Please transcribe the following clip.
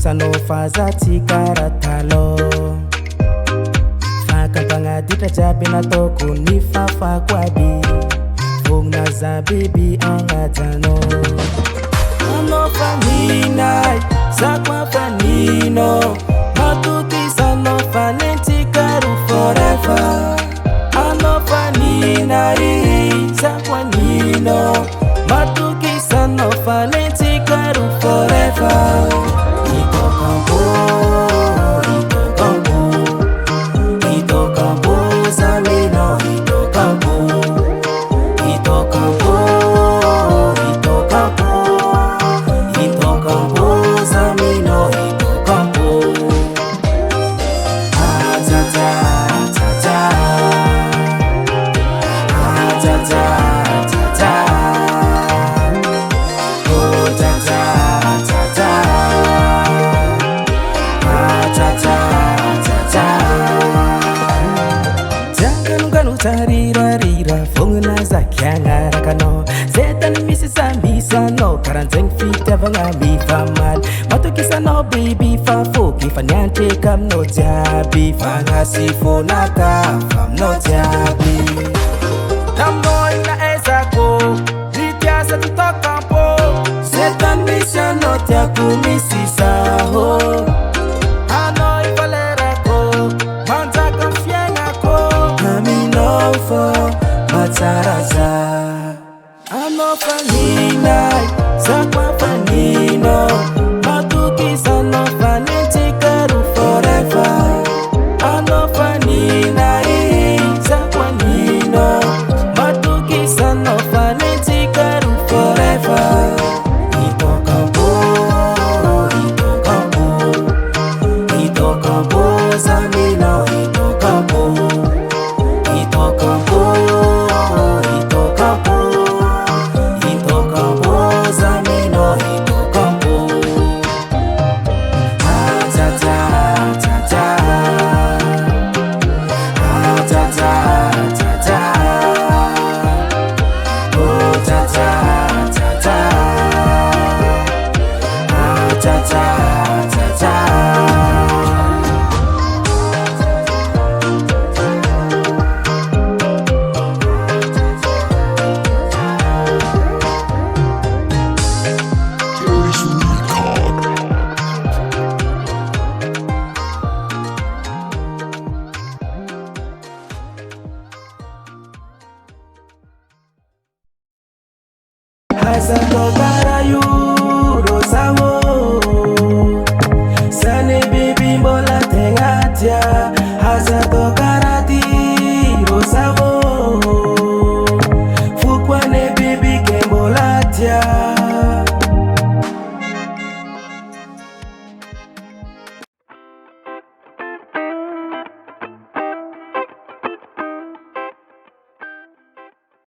Sano fazati karatalo Fakapanga dita jabi na toko ni fafa kwabi Fung na zabibi angatano Ano faninay Sakwa fanino Matuki sano fanenti karu forever Ano faninay Sakwa nino Matuki sano fanenti karu forever Rira fungna za kyanga rakano Zetan misi sambisa no Karanzeng fita vanga mi famal Matukisa no baby fa foki Fanyante kam no jabi Fanga sifo naka fam no jabi Namboy na ezako Ritia sa tutoka po Zetan misi no tiaku misi saho Hanoi valerako Manza kamfienga ko Amino for Mataraza Ano faninay Sakwa fanino Matuki sano fanenti karu forever Ano faninay Sakwa nino Matuki sano fanenti karu forever Ito kampo Ito kampo Samino ito kampo Ito kampo Asa no para you